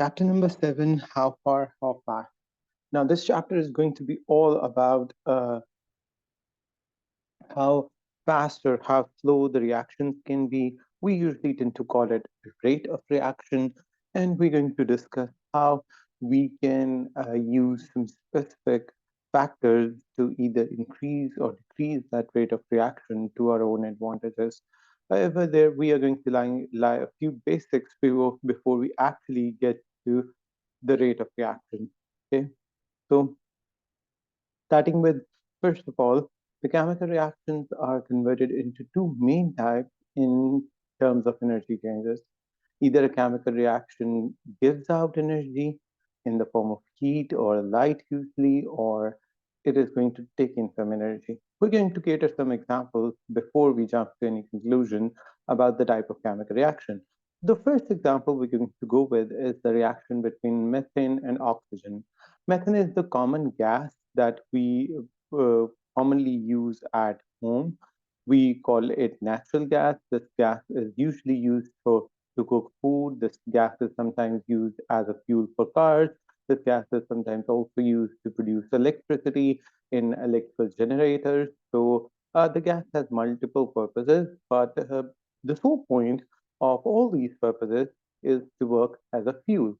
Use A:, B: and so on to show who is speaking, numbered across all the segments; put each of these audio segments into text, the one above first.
A: Chapter number 7, How Far, How Fast. Now, this chapter is going to be all about how fast or how slow the reactions can be. We usually tend to call it rate of reaction, and we're going to discuss how we can use some specific factors to either increase or decrease that rate of reaction to our own advantages. However, there we are going to lie a few basics before we actually get to the rate of reaction. Okay, so starting with, first of all, the chemical reactions are converted into two main types in terms of energy changes. Either a chemical reaction gives out energy in the form of heat or light, usually, or it is going to take in some energy. We're going to cater some examples before we jump to any conclusion about the type of chemical reaction. The first example we're going to go with is the reaction between methane and oxygen. Methane is the common gas that we uh, commonly use at home. We call it natural gas. This gas is usually used to cook food. This gas is sometimes used as a fuel for cars. This gas is sometimes also used to produce electricity in electrical generators. So the gas has multiple purposes, but the sole point of all these purposes is to work as a fuel.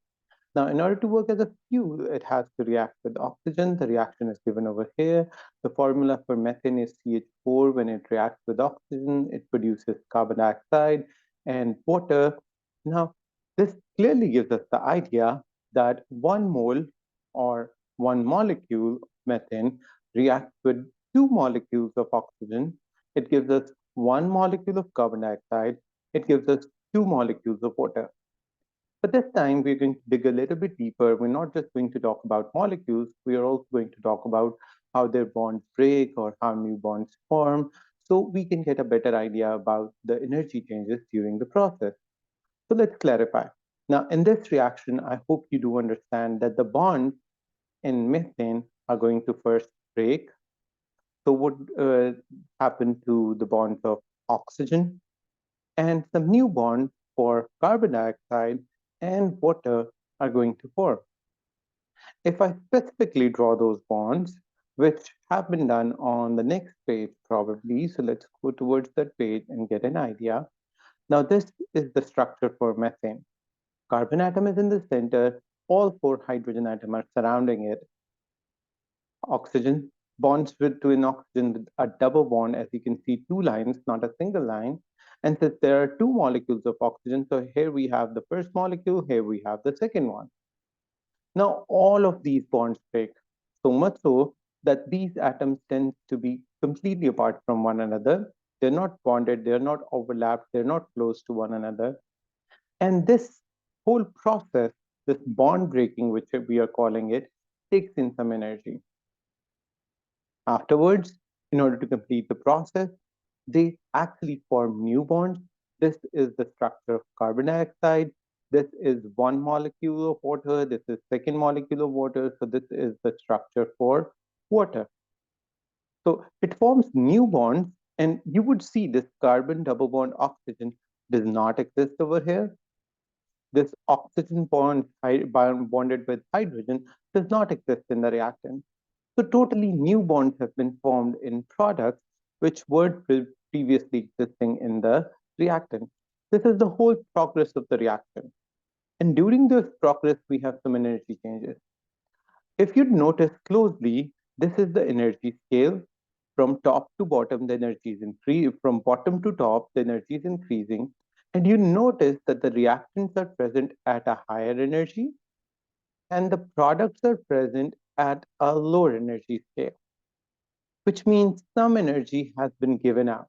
A: Now, in order to work as a fuel, it has to react with oxygen. The reaction is given over here. The formula for methane is CH4. When it reacts with oxygen, it produces carbon dioxide and water. Now, this clearly gives us the idea that one mole or one molecule of methane reacts with two molecules of oxygen. It gives us one molecule of carbon dioxide. It gives us two molecules of water. But this time, we're going to dig a little bit deeper. We're not just going to talk about molecules, we are also going to talk about how their bonds break or how new bonds form, so we can get a better idea about the energy changes during the process. So let's clarify. Now, in this reaction, I hope you do understand that the bonds in methane are going to first break. So, what happen to the bonds of oxygen? And some new bonds for carbon dioxide and water are going to form. If I specifically draw those bonds, which have been done on the next page probably, so let's go towards that page and get an idea. Now, this is the structure for methane. Carbon atom is in the center, all four hydrogen atoms are surrounding it. Oxygen bonds with to an oxygen with a double bond, as you can see, two lines, not a single line. And since there are two molecules of oxygen, so here we have the first molecule, here we have the second one. Now, all of these bonds break, so much so that these atoms tend to be completely apart from one another. They're not bonded, they're not overlapped, they're not close to one another. And this whole process, this bond breaking, which we are calling it, takes in some energy. Afterwards, in order to complete the process, they actually form new bonds. This is the structure of carbon dioxide. This is one molecule of water. This is second molecule of water. So this is the structure for water. So it forms new bonds, and you would see this carbon double bond oxygen does not exist over here. This oxygen bonded with hydrogen does not exist in the reactant. So totally new bonds have been formed in products which weren't previously existing in the reactant. This is the whole progress of the reaction. And during this progress, we have some energy changes. If you'd notice closely, this is the energy scale. From top to bottom, the energy is increasing. From bottom to top, the energy is increasing. And you notice that the reactants are present at a higher energy and the products are present at a lower energy scale, which means some energy has been given out.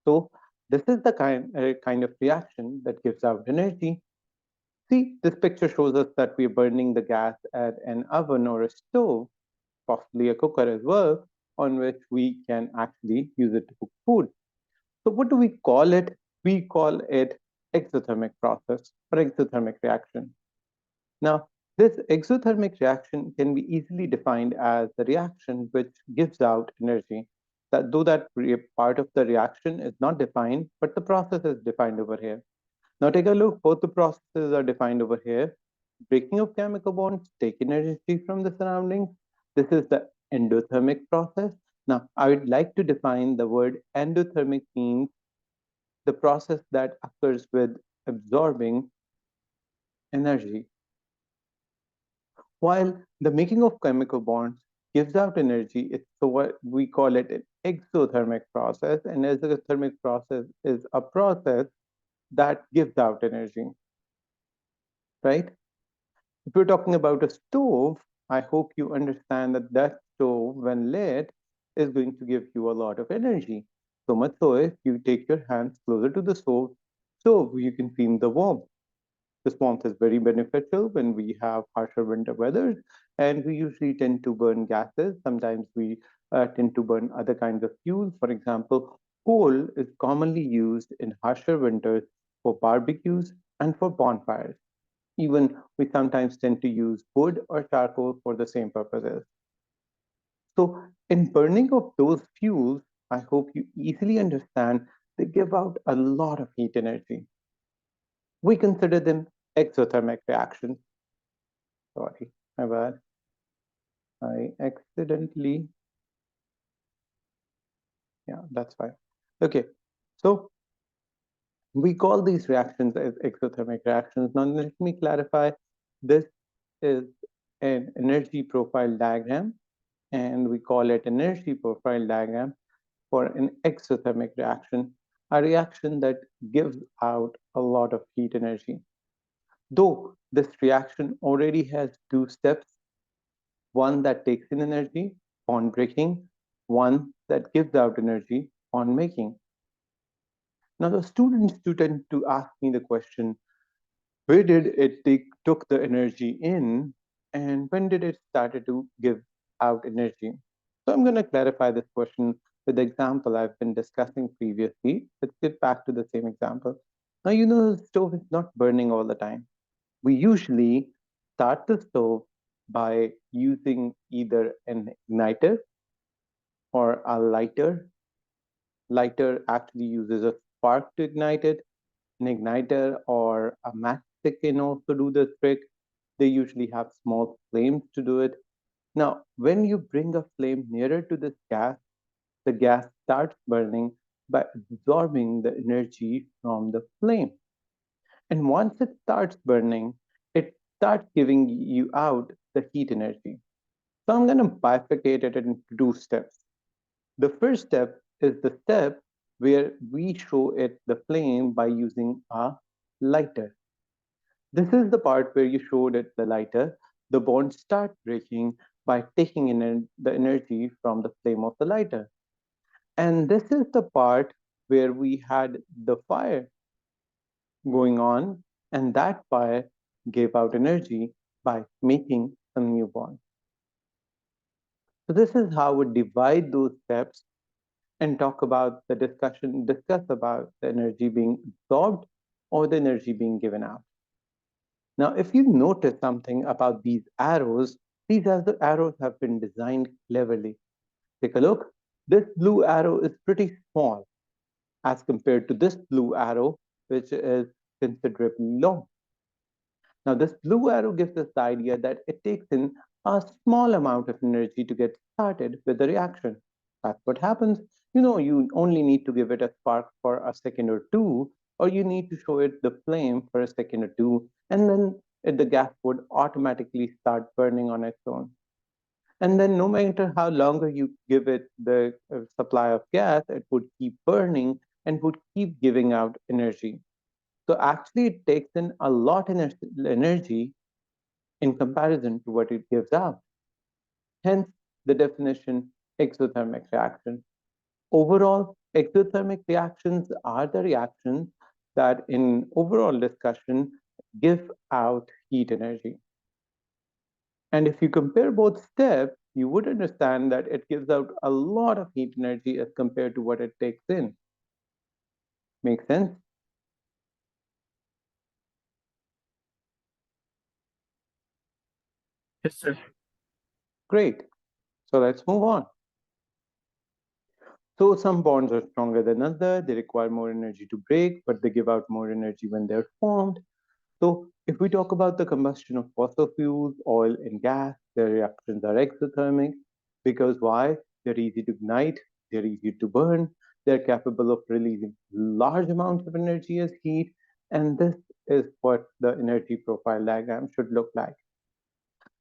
A: So this is the kind of reaction that gives out energy. See, this picture shows us that we're burning the gas at an oven or a stove, possibly a cooker as well, on which we can actually use it to cook food. So what do we call it? We call it exothermic process or exothermic reaction. Now, this exothermic reaction can be easily defined as the reaction which gives out energy. That though that part of the reaction is not defined, but the process is defined over here. Now take a look, both the processes are defined over here. Breaking of chemical bonds take energy from the surroundings. This is the endothermic process. Now I would like to define the word endothermic means the process that occurs with absorbing energy. While the making of chemical bonds gives out energy, it's so what we call it an exothermic process, and exothermic process is a process that gives out energy, right? If you're talking about a stove, I hope you understand that that stove, when lit, is going to give you a lot of energy. So much so, if you take your hands closer to the stove, you can feel the warmth. This warmth is very beneficial when we have harsher winter weather, and we usually tend to burn gases. Sometimes we tend to burn other kinds of fuels. For example, coal is commonly used in harsher winters for barbecues and for bonfires. Even we sometimes tend to use wood or charcoal for the same purposes. So, in burning of those fuels, I hope you easily understand they give out a lot of heat energy. We consider them exothermic reactions. Sorry, my bad. I accidentally, yeah, that's fine. Okay, so we call these reactions as exothermic reactions. Now, let me clarify. This is an energy profile diagram, and we call it energy profile diagram for an exothermic reaction, a reaction that gives out a lot of heat energy. Though this reaction already has two steps, one that takes in energy on breaking, one that gives out energy on making. Now, the students do tend to ask me the question, where did it took the energy in and when did it started to give out energy? So I'm going to clarify this question with the example I've been discussing previously. Let's get back to the same example. Now, you know, the stove is not burning all the time. We usually start the stove by using either an igniter or a lighter. Lighter actually uses a spark to ignite it. An igniter or a matchstick can also do the trick. They usually have small flames to do it. Now, when you bring a flame nearer to this gas, the gas starts burning by absorbing the energy from the flame. And once it starts burning, it starts giving you out the heat energy. So I'm going to bifurcate it into two steps. The first step is the step where we show it the flame by using a lighter. This is the part where you showed it the lighter. The bonds start breaking by taking in the energy from the flame of the lighter. And this is the part where we had the fire going on, and that fire gave out energy by making some new bonds. So this is how we divide those steps and talk about discuss about the energy being absorbed or the energy being given out. Now, if you notice something about these arrows, these as the arrows have been designed cleverly. Take a look. This blue arrow is pretty small as compared to this blue arrow, which is considerably long. Now, this blue arrow gives us the idea that it takes in a small amount of energy to get started with the reaction. That's what happens. You know, you only need to give it a spark for a second or two, or you need to show it the flame for a second or two, and then the gas would automatically start burning on its own. And then, no matter how longer you give it the supply of gas, it would keep burning and would keep giving out energy. So actually, it takes in a lot of energy in comparison to what it gives out. Hence, the definition exothermic reaction. Overall, exothermic reactions are the reactions that, in overall discussion, give out heat energy. And if you compare both steps, you would understand that it gives out a lot of heat energy as compared to what it takes in. Make sense?
B: Yes, sir.
A: Great. So let's move on. So some bonds are stronger than others. They require more energy to break, but they give out more energy when they're formed. So if we talk about the combustion of fossil fuels, oil and gas, their reactions are exothermic because why? They're easy to ignite, they're easy to burn, they're capable of releasing large amounts of energy as heat, and this is what the energy profile diagram should look like.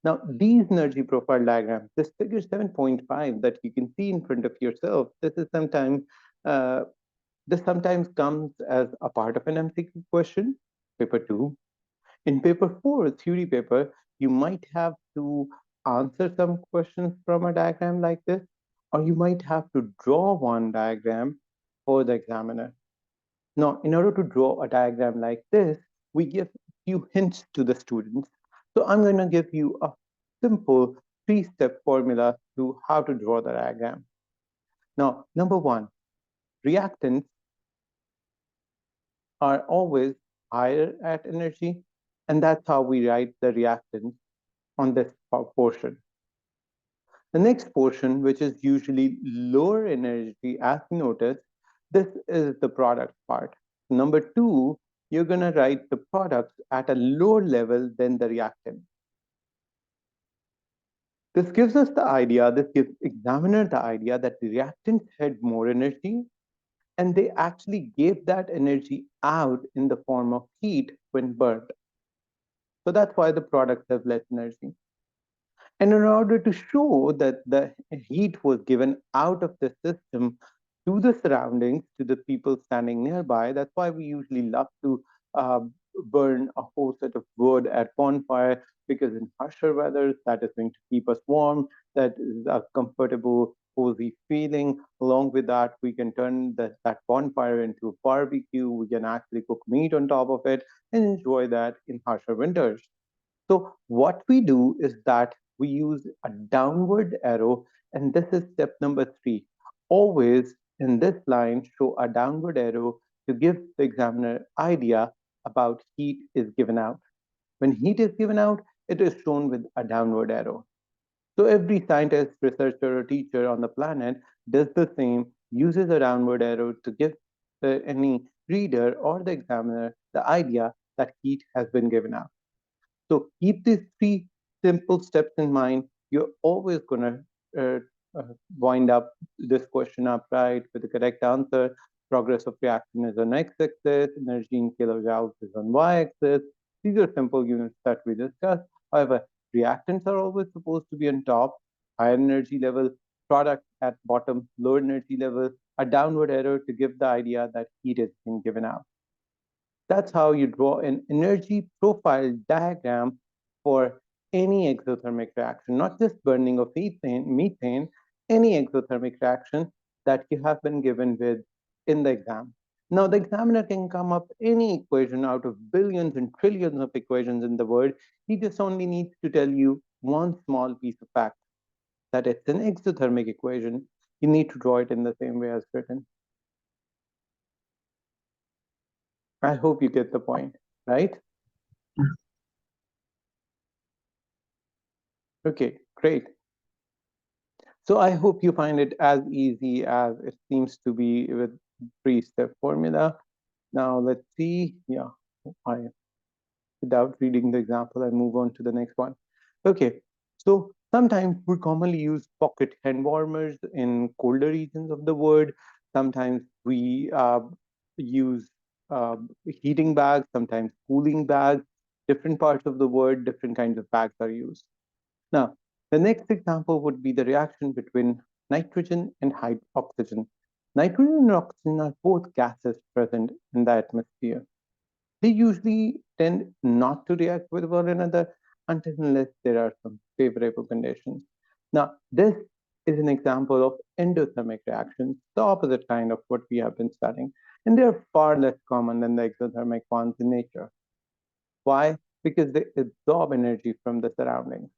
A: Now, these energy profile diagrams, this figure 7.5 that you can see in front of yourself, uh, this sometimes comes as a part of an MCQ question, paper 2. In paper 4, theory paper, you might have to answer some questions from a diagram like this, or you might have to draw one diagram for the examiner. Now, in order to draw a diagram like this, we give few hints to the students. So I'm going to give you a simple three-step formula to how to draw the diagram. Now, number one, reactants are always higher at energy, and that's how we write the reactants on this portion. The next portion, which is usually lower energy, as you notice, this is the product part. Number two, you're going to write the products at a lower level than the reactant. This gives us the idea, this gives examiner the idea that the reactants had more energy and they actually gave that energy out in the form of heat when burnt. So that's why the products have less energy. And in order to show that the heat was given out of the system to the surroundings, to the people standing nearby, that's why we usually love to uh, burn a whole set of wood at bonfire, because in harsher weather, that is going to keep us warm. That is a comfortable, cozy feeling. Along with that, we can turn that bonfire into a barbecue. We can actually cook meat on top of it and enjoy that in harsher winters. So what we do is that we use a downward arrow, and this is step number three. Always in this line, show a downward arrow to give the examiner idea about heat is given out. When heat is given out, it is shown with a downward arrow. So every scientist, researcher, or teacher on the planet does the same, uses a downward arrow to give any reader or the examiner the idea that heat has been given out. So keep these three simple steps in mind. You're always going to wind up this question up right with the correct answer. Progress of reaction is on x-axis, energy in kilojoules is on y-axis. These are simple units that we discussed. However, reactants are always supposed to be on top, higher energy level, product at bottom, lower energy level, a downward arrow to give the idea that heat is being given out. That's how you draw an energy profile diagram for any exothermic reaction, not just burning of methane, any exothermic reaction that you have been given with in the exam. Now, the examiner can come up any equation out of billions and trillions of equations in the world. He just only needs to tell you one small piece of fact that it's an exothermic equation. You need to draw it in the same way as written. I hope you get the point, right? Okay, great. So I hope you find it as easy as it seems to be with three-step formula. Now let's see. Yeah, I without reading the example, I move on to the next one. Okay, so sometimes we commonly use pocket hand warmers in colder regions of the world. Sometimes we use heating bags, sometimes cooling bags. Different parts of the world, different kinds of bags are used. Now, the next example would be the reaction between nitrogen and oxygen. Nitrogen and oxygen are both gases present in the atmosphere. They usually tend not to react with one another until unless there are some favorable conditions. Now, this is an example of endothermic reactions, the opposite kind of what we have been studying. And they are far less common than the exothermic ones in nature. Why? Because they absorb energy from the surroundings.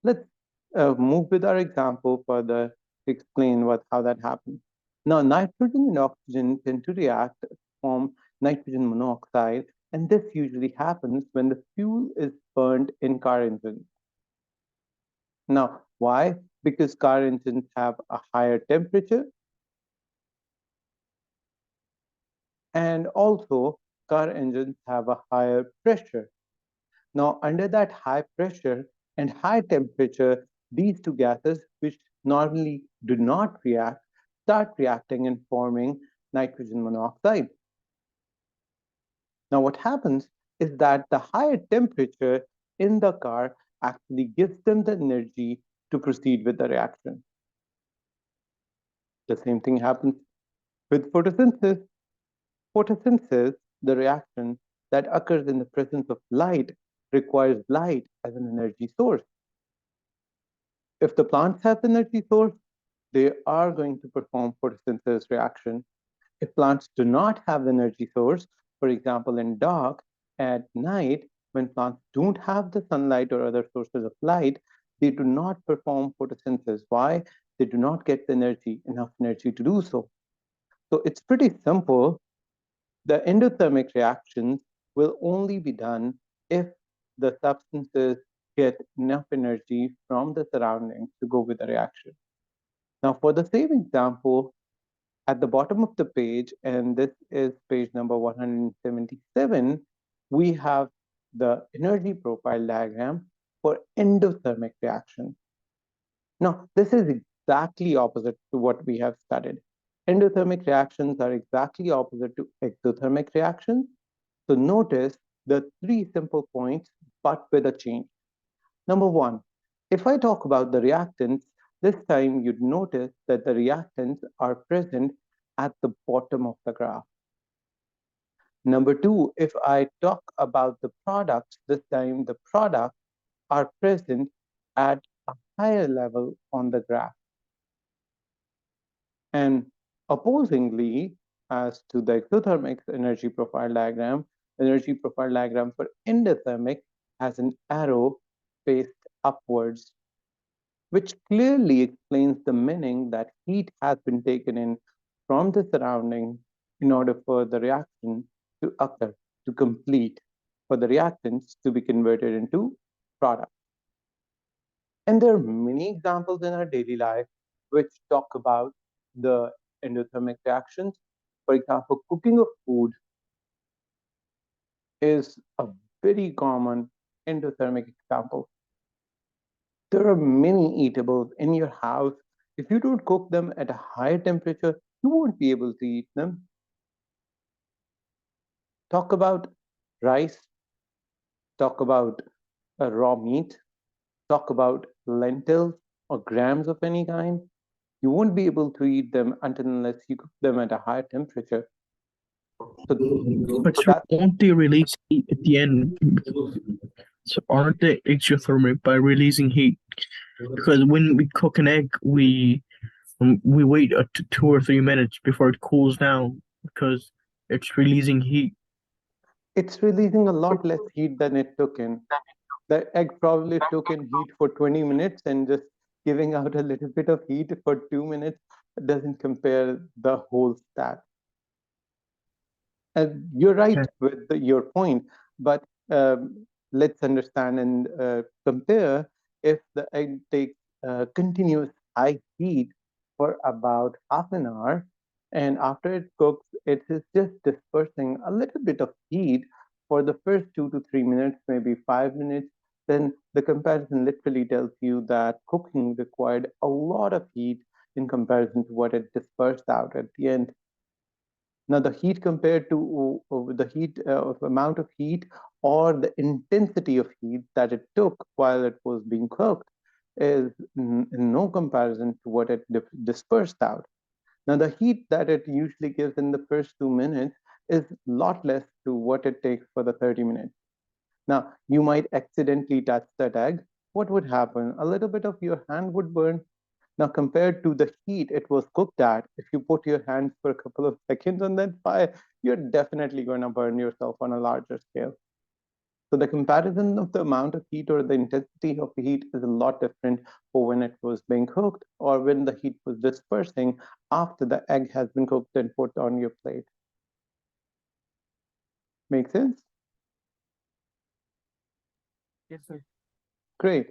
A: Let's move with our example further to explain how that happens. Now, nitrogen and oxygen tend to react to form nitrogen monoxide, and this usually happens when the fuel is burned in car engines. Now, why? Because car engines have a higher temperature, And also, car engines have a higher pressure. Now, under that high pressure and high temperature, these two gases, which normally do not react, start reacting and forming nitrogen monoxide. Now, what happens is that the higher temperature in the car actually gives them the energy to proceed with the reaction. The same thing happens with photosynthesis. Photosynthesis, the reaction that occurs in the presence of light, requires light as an energy source. If the plants have energy source, they are going to perform photosynthesis reaction. If plants do not have energy source, for example, in dark at night, when plants don't have the sunlight or other sources of light, they do not perform photosynthesis. Why? They do not get the energy, enough energy to do so. So it's pretty simple. The endothermic reactions will only be done if the substances get enough energy from the surroundings to go with the reaction. Now, for the same example, at the bottom of the page, and this is page number 177, we have the energy profile diagram for endothermic reaction. Now, this is exactly opposite to what we have studied. Endothermic reactions are exactly opposite to exothermic reactions. So notice the three simple points, but with a change. Number one, if I talk about the reactants, this time you'd notice that the reactants are present at the bottom of the graph. Number two, if I talk about the products, this time the products are present at a higher level on the graph. And opposingly, as to the exothermic energy profile diagram for endothermic has an arrow faced upwards, which clearly explains the meaning that heat has been taken in from the surrounding in order for the reaction to occur, to complete, for the reactants to be converted into products. And there are many examples in our daily life which talk about the endothermic reactions. For example, cooking of food is a very common endothermic example. There are many eatables in your house. If you don't cook them at a higher temperature, you won't be able to eat them. Talk about rice, talk about raw meat, talk about lentils or grams of any kind. You won't be able to eat them until unless you cook them at a higher temperature. So,
B: But
A: so
B: sir,
A: that
B: won't they release heat at the end? So aren't they exothermic by releasing heat? Because when we cook an egg, we wait 2 or 3 minutes before it cools down because it's releasing heat.
A: it's releasing a lot less heat than it took in. The egg probably took in heat for 20 minutes, and just giving out a little bit of heat for 2 minutes doesn't compare the whole stat. And you're right
B: Okay.
A: with your point, but let's understand and compare if the egg takes continuous high heat for about half an hour, and after it cooks, it is just dispersing a little bit of heat for the first 2 to 3 minutes, maybe 5 minutes. Then the comparison literally tells you that cooking required a lot of heat in comparison to what it dispersed out at the end. Now, the heat compared to the heat of amount of heat or the intensity of heat that it took while it was being cooked is in no comparison to what it dispersed out. Now, the heat that it usually gives in the first 2 minutes is a lot less to what it takes for the 30 minutes. Now, you might accidentally touch that egg. What would happen? A little bit of your hand would burn. Now, compared to the heat it was cooked at, if you put your hands for a couple of seconds on that fire, you're definitely going to burn yourself on a larger scale. So, the comparison of the amount of heat or the intensity of the heat is a lot different for when it was being cooked or when the heat was dispersing after the egg has been cooked and put on your plate. Make sense?
B: Yes, sir.
A: Great.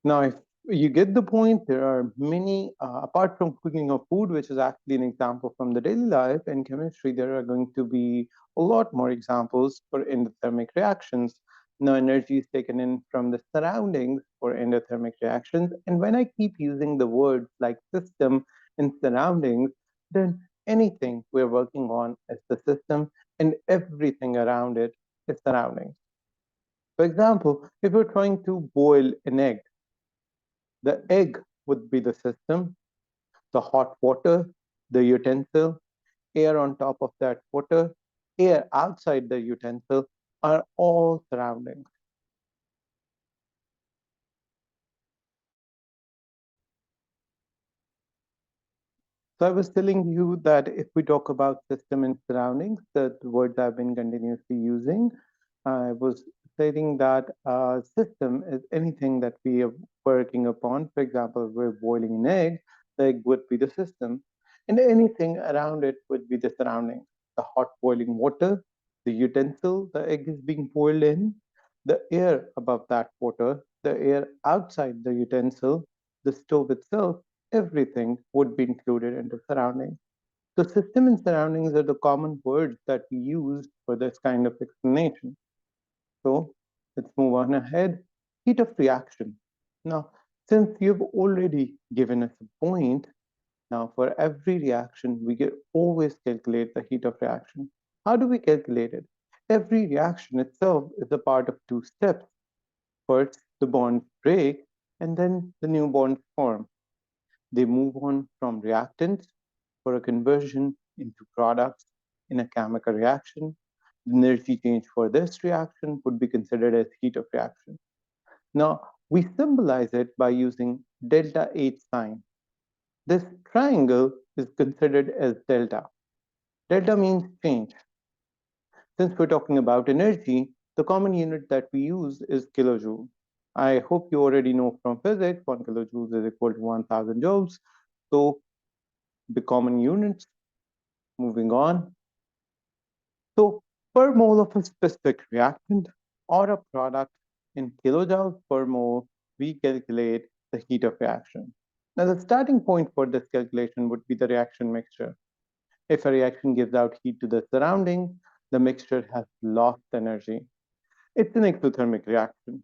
A: Now, if You get the point. There are many, apart from cooking of food, which is actually an example from the daily life, in chemistry, there are going to be a lot more examples for endothermic reactions. Now, energy is taken in from the surroundings for endothermic reactions. And when I keep using the words like system and surroundings, then anything we're working on is the system, and everything around it is surroundings. For example, if we're trying to boil an egg, the egg would be the system, the hot water, the utensil, air on top of that water, air outside the utensil are all surroundings. So I was telling you that if we talk about system and surroundings, the words I've been continuously using, I was stating that system is anything that we are working upon. For example, if we're boiling an egg, the egg would be the system, and anything around it would be the surroundings. The hot boiling water, the utensil the egg is being boiled in, the air above that water, the air outside the utensil, the stove itself, everything would be included into surroundings. So system and surroundings are the common words that we use for this kind of explanation. So let's move on ahead. Heat of reaction. Now, since you've already given us a point, now for every reaction, we can always calculate the heat of reaction. How do we calculate it? Every reaction itself is a part of two steps. First, the bonds break, and then the new bonds form. They move on from reactants for a conversion into products in a chemical reaction. The energy change for this reaction would be considered as heat of reaction. Now, we symbolize it by using delta H sign. This triangle is considered as delta. Delta means change. Since we're talking about energy, the common unit that we use is kilojoule. I hope you already know from physics, 1 kilojoule is equal to 1000 joules. So the common units, moving on. So per mole of a specific reactant or a product in kilojoules per mole, we calculate the heat of reaction. Now the starting point for this calculation would be the reaction mixture. If a reaction gives out heat to the surrounding, the mixture has lost energy. It's an exothermic reaction.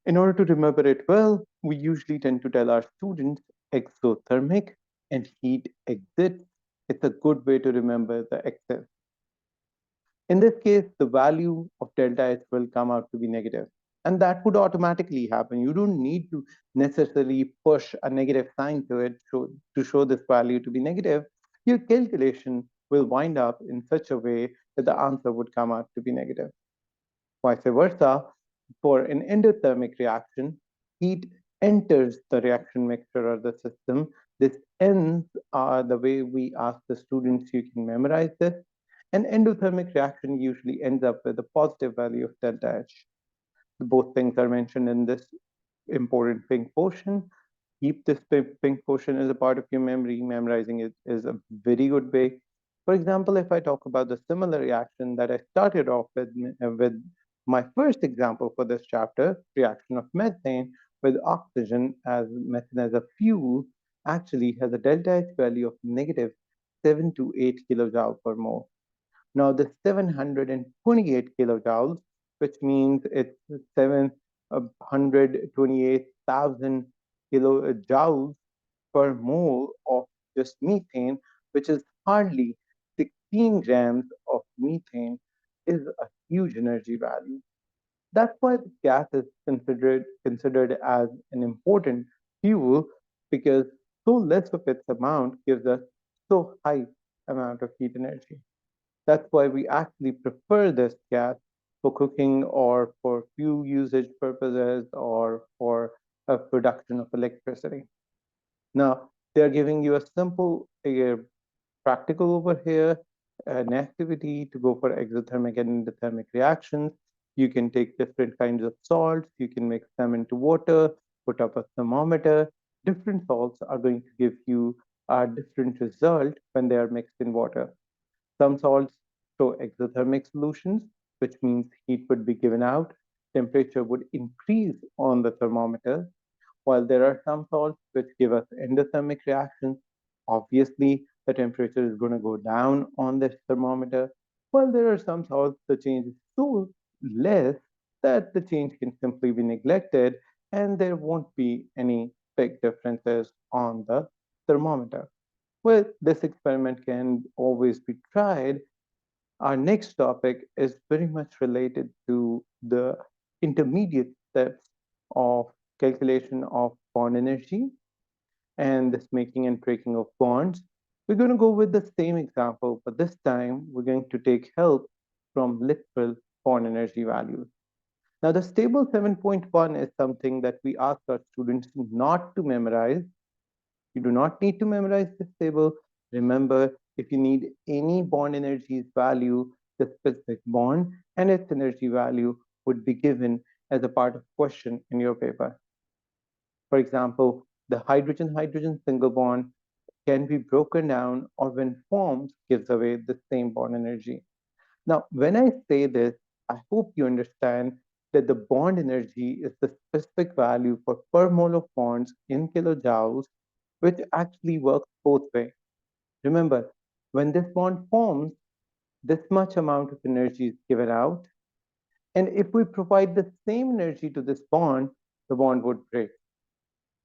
A: In order to remember it well, we usually tend to tell our students exothermic and heat exits. It's a good way to remember the excess. In this case, the value of delta H will come out to be negative. And that would automatically happen. You don't need to necessarily push a negative sign to it to show this value to be negative. Your calculation will wind up in such a way that the answer would come out to be negative. Vice versa, for an endothermic reaction, heat enters the reaction mixture or the system. This ends are the way we ask the students, you can memorize this. An endothermic reaction usually ends up with a positive value of delta H. Both things are mentioned in this important pink portion. Keep this pink portion as a part of your memory. Memorizing it is a very good way. For example, if I talk about the similar reaction that I started off with my first example for this chapter, reaction of methane with oxygen as methane as a fuel, actually has a delta H value of negative 7 to 8 kilojoule per mole. Now, the 728 kilojoules, which means it's 728,000 kilojoules per mole of just methane, which is hardly 16 grams of methane, is a huge energy value. That's why the gas is considered as an important fuel because so less of its amount gives us so high amount of heat energy. That's why we actually prefer this gas for cooking or for fuel usage purposes or for a production of electricity. Now, they're giving you a simple practical over here, an activity to go for exothermic and endothermic reactions. You can take different kinds of salts, you can mix them into water, put up a thermometer. Different salts are going to give you a different result when they are mixed in water. Some salts show exothermic solutions, which means heat would be given out, temperature would increase on the thermometer, While there are some salts which give us endothermic reactions, obviously the temperature is going to go down on this thermometer. While there are some salts, the change is so less that the change can simply be neglected and there won't be any big differences on the thermometer. Well, this experiment can always be tried. Our next topic is very much related to the intermediate steps of calculation of bond energy and this making and breaking of bonds. We're going to go with the same example, but this time we're going to take help from literal bond energy values. Now, the stable 7.1 is something that we ask our students not to memorize. You do not need to memorize this table. Remember, if you need any bond energy's value, the specific bond and its energy value would be given as a part of question in your paper. For example, the hydrogen-hydrogen single bond can be broken down or when formed gives away the same bond energy. Now, when I say this, I hope you understand that the bond energy is the specific value for per mole of bonds in kilojoules, which actually works both ways. Remember, when this bond forms, this much amount of energy is given out. And if we provide the same energy to this bond, the bond would break.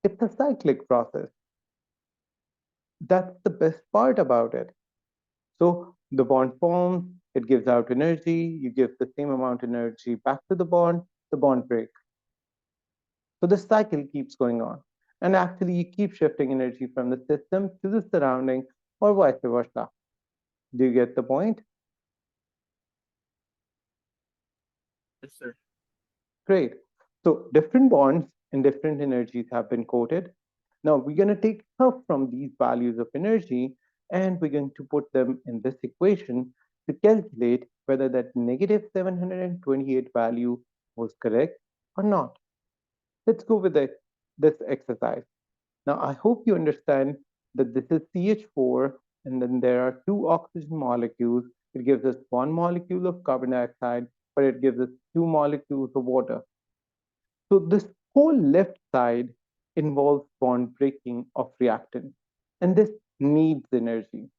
A: It's a cyclic process. That's the best part about it. So the bond forms, it gives out energy, you give the same amount of energy back to the bond breaks. So the cycle keeps going on. And actually, you keep shifting energy from the system to the surrounding or vice versa. Do you get the point?
B: Yes, sir.
A: Great. So different bonds and different energies have been quoted. Now we're going to take help from these values of energy and we're going to put them in this equation to calculate whether that negative 728 value was correct or not. Let's go with this exercise. Now I hope you understand that this is CH4 and then there are two oxygen molecules. It gives us one molecule of carbon dioxide, but it gives us two molecules of water. So this whole left side involves bond breaking of reactant, and this needs energy.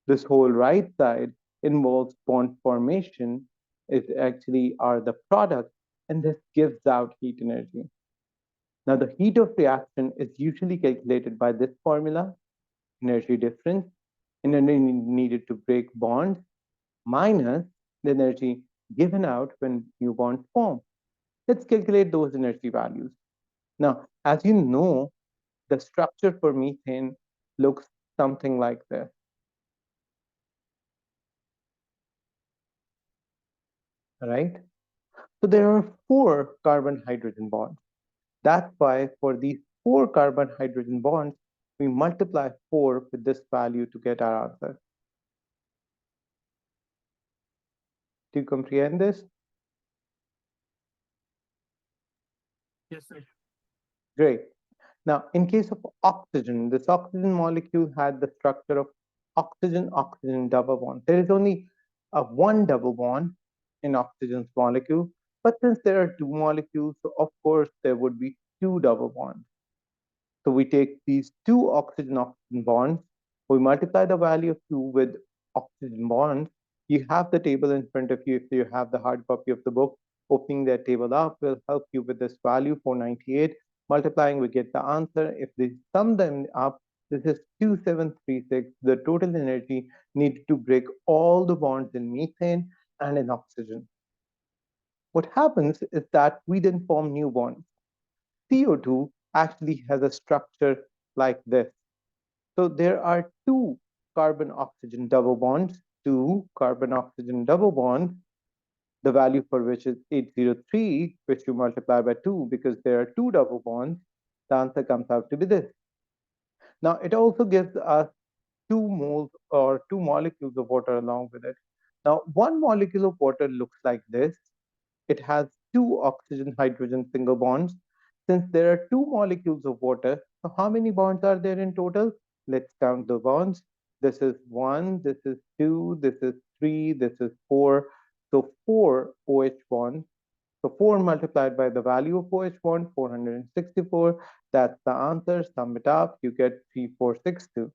A: This whole right side involves bond formation. It actually are the product, and this gives out heat energy. Now the heat of reaction is usually calculated by this formula, energy difference, energy needed to break bonds minus the energy given out when new bonds form. Let's calculate those energy values. Now, as you know, the structure for methane looks something like this, right? So there are four carbon hydrogen bonds. That's why for these four carbon hydrogen bonds, we multiply four with this value to get our answer. Do you comprehend this?
B: Yes, sir.
A: Great. Now, in case of oxygen, this oxygen molecule had the structure of oxygen-oxygen double bond. There is only one double bond in oxygen's molecule, but since there are two molecules, so of course there would be two double bonds. So we take these two oxygen-oxygen bonds, we multiply the value of 2 with oxygen bonds. You have the table in front of you if you have the hard copy of the book. Opening that table up will help you with this value 498. Multiplying, we get the answer. If they sum them up, this is 2736, the total energy needed to break all the bonds in methane and in oxygen. What happens is that we then form new bonds. CO2 actually has a structure like this. So there are two carbon oxygen double bonds, two carbon oxygen double bonds, the value for which is 803, which you multiply by 2 because there are two double bonds. The answer comes out to be this. Now, it also gives us 2 moles or two molecules of water along with it. Now, one molecule of water looks like this. It has two oxygen hydrogen single bonds. Since there are two molecules of water, so how many bonds are there in total? Let's count the bonds. This is one, this is two, this is three, this is four. So four OH bonds. So 4 multiplied by the value of OH bond, 464. That's the answer. Sum it up, you get 3462.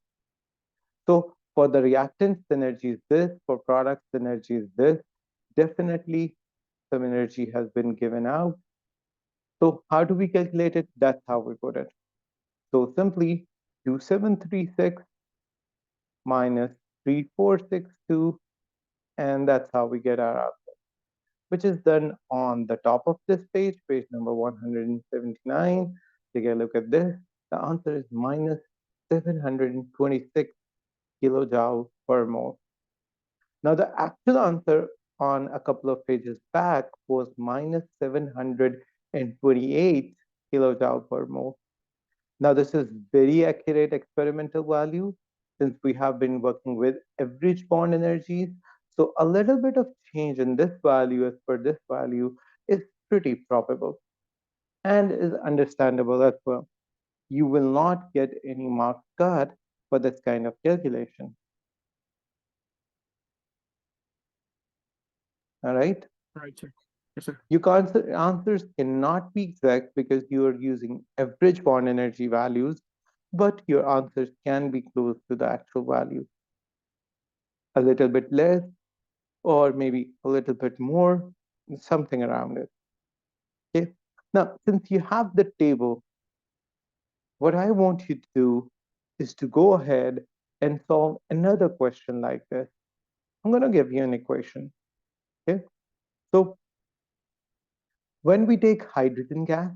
A: So for the reactants, the energy is this. For products, the energy is this. Definitely some energy has been given out. So how do we calculate it? That's how we put it. So simply 2736 minus 3462, and that's how we get our output, which is done on the top of this page, page number 179. Take a look at this. The answer is minus 726 kilojoule per mole. Now, the actual answer on a couple of pages back was minus 728 kilojoule per mole. Now, this is very accurate experimental value since we have been working with average bond energies. So a little bit of change in this value as per this value is pretty probable and is understandable as well. You will not get any marks cut for this kind of calculation. All right.
B: Right, sir. Yes, sir.
A: Your answers cannot be exact because you are using average bond energy values, but your answers can be close to the actual value. A little bit less, or maybe a little bit more, something around it. Okay. Now, since you have the table, what I want you to do is to go ahead and solve another question like this. I'm going to give you an equation. Okay. So when we take hydrogen gas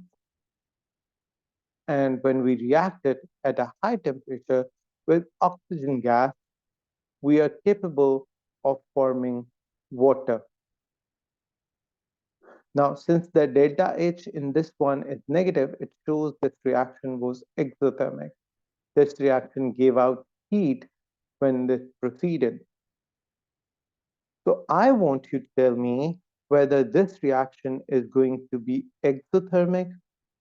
A: and when we react it at a high temperature with oxygen gas, we are capable of forming water. Now, since the delta H in this one is negative, it shows this reaction was exothermic. This reaction gave out heat when this proceeded. So I want you to tell me whether this reaction is going to be exothermic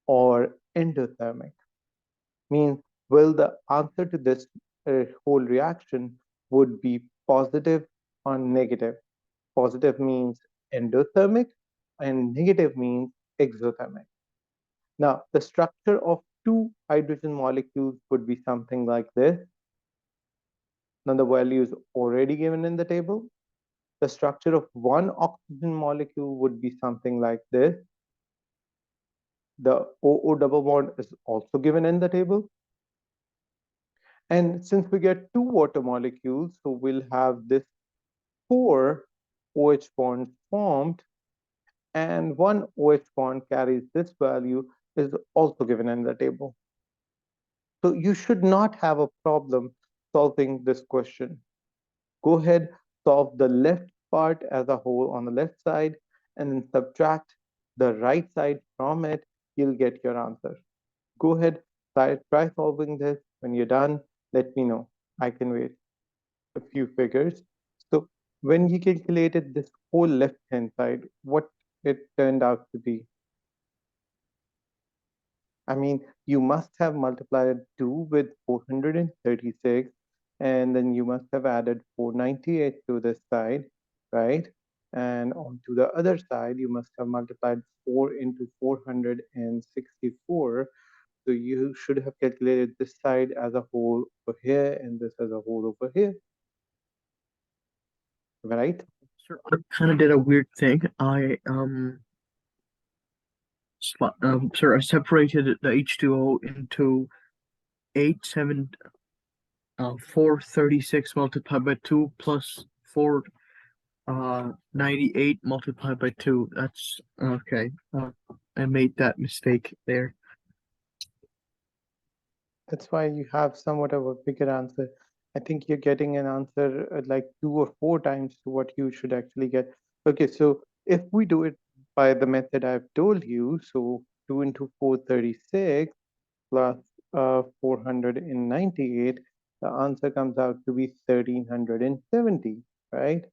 A: or endothermic. Means will the answer to this whole reaction would be positive or negative? Positive means endothermic and negative means exothermic. Now, the structure of two hydrogen molecules would be something like this. Now, the value is already given in the table. The structure of one oxygen molecule would be something like this. The OO double bond is also given in the table. And since we get two water molecules, so we'll have this four OH bonds formed, and one OH bond carries this value is also given in the table. So you should not have a problem solving this question. Go ahead, solve the left part as a whole on the left side, and then subtract the right side from it. You'll get your answer. Go ahead, try solving this. When you're done, let me know. I can wait a few figures. So when you calculated this whole left-hand side, what it turned out to be? I mean, you must have multiplied 2 with 436, and then you must have added 498 to this side, right? And onto the other side, you must have multiplied 4 into 464. So you should have calculated this side as a whole over here and this as a whole over here, right?
B: Sir, I kind of did a weird thing. Sir, I separated the H2O into 436 multiplied by 2 plus 498 multiplied by 2. That's okay. I made that mistake there.
A: That's why you have somewhat of a bigger answer. I think you're getting an answer like 2 or 4 times to what you should actually get. Okay, so if we do it by the method I've told you, so 2 into 436 plus 498, the answer comes out to be 1370, right?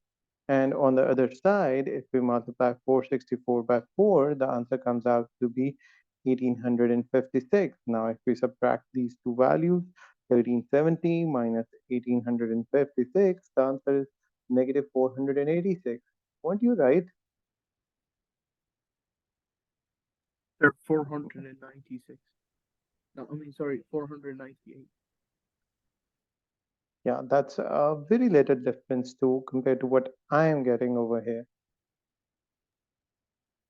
A: And on the other side, if we multiply 464 by 4, the answer comes out to be 1856. Now, if we subtract these two values, 1370 minus 1856, the answer is negative 486. Weren't you right?
B: They're 496. No, I mean, sorry, 498.
A: Yeah, that's a very little difference too compared to what I am getting over here.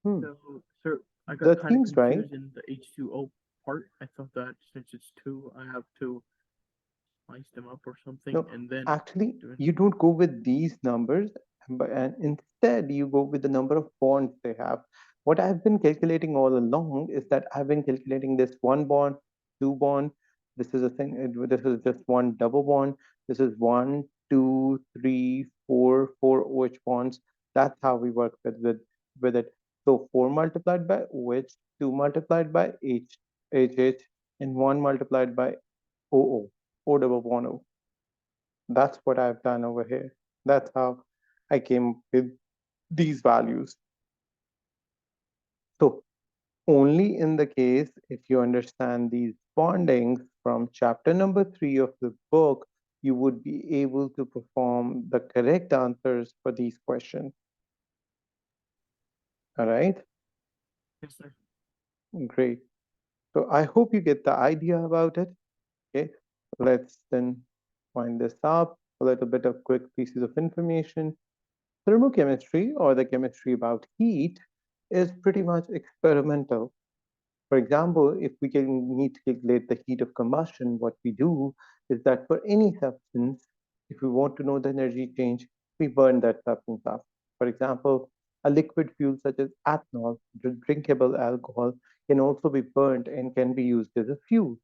A: Hmm.
B: So, sir, I got
A: The
B: kind of
A: things, right?
B: confused in the H2O part. I thought that since it's two, I have to slice them up or something
A: No,
B: and then
A: actually,
B: do it.
A: you don't go with these numbers, but and instead you go with the number of bonds they have. What I've been calculating all along is that I've been calculating this one bond, two bond. This is a thing. This is just one double bond. This is one, two, three, four OH bonds. That's how we work with it. So four multiplied by OH, two multiplied by HH, and one multiplied by O double bond O. That's what I've done over here. That's how I came with these values. So only in the case if you understand these bondings from chapter number 3 of the book, you would be able to perform the correct answers for these questions. All right,
B: Yes, sir.
A: great. So I hope you get the idea about it. Okay, let's then wind this up. A little bit of quick pieces of information. Thermochemistry, or the chemistry about heat, is pretty much experimental. For example, if we can need to calculate the heat of combustion, what we do is that for any substance, if we want to know the energy change, we burn that substance up. For example, a liquid fuel such as ethanol, drinkable alcohol, can also be burnt and can be used as a fuel.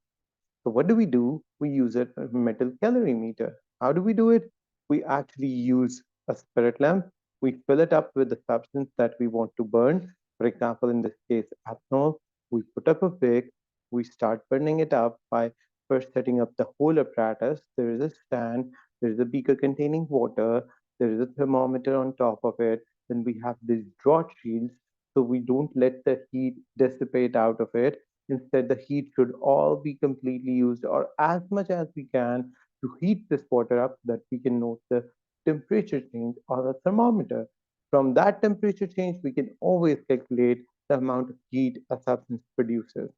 A: So what do? We use a metal calorimeter. How do we do it? We actually use a spirit lamp. We fill it up with the substance that we want to burn. For example, in this case, ethanol. We put up a wick. We start burning it up by first setting up the whole apparatus. There is a stand. There is a beaker containing water. There is a thermometer on top of it. Then we have these draught shields, so we don't let the heat dissipate out of it. Instead, the heat should all be completely used, or as much as we can, to heat this water up so that we can note the temperature change on the thermometer. From that temperature change, we can always calculate the amount of heat a substance produces.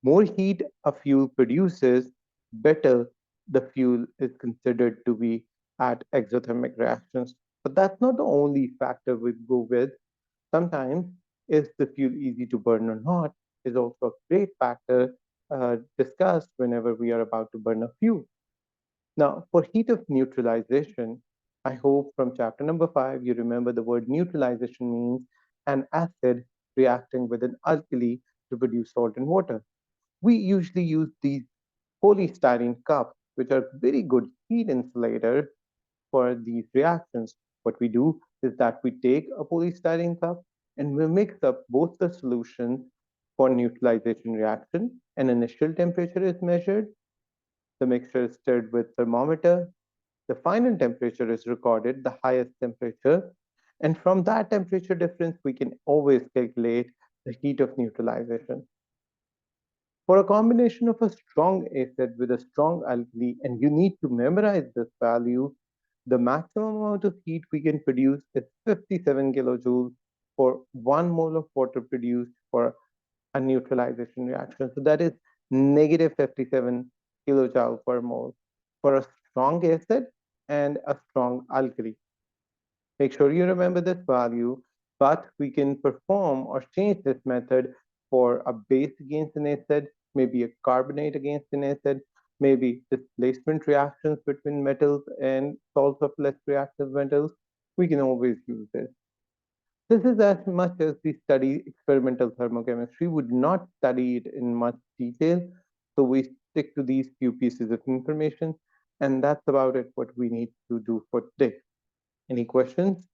A: More heat a fuel produces, better the fuel is considered to be at exothermic reactions. But that's not the only factor we go with. Sometimes, is the fuel easy to burn or not is also a great factor discussed whenever we are about to burn a fuel. Now, for heat of neutralization, I hope from chapter number 5 you remember the word neutralization means an acid reacting with an alkali to produce salt and water. We usually use these polystyrene cups, which are very good heat insulators for these reactions. What we do is that we take a polystyrene cup and we mix up both the solutions for neutralization reaction. An initial temperature is measured, the mixture is stirred with thermometer, the final temperature is recorded, the highest temperature, and from that temperature difference, we can always calculate the heat of neutralization. For a combination of a strong acid with a strong alkali, and you need to memorize this value, the maximum amount of heat we can produce is 57 kilojoules for 1 mole of water produced for a neutralization reaction. So that is negative 57 kilojoule per mole for a strong acid and a strong alkali. Make sure you remember this value, but we can perform or change this method for a base against an acid, maybe a carbonate against an acid, maybe displacement reactions between metals and salts of less reactive metals. We can always use this. This is as much as we study experimental thermochemistry, would not study it in much detail. So we stick to these few pieces of information, and that's about it what we need to do for today. Any questions?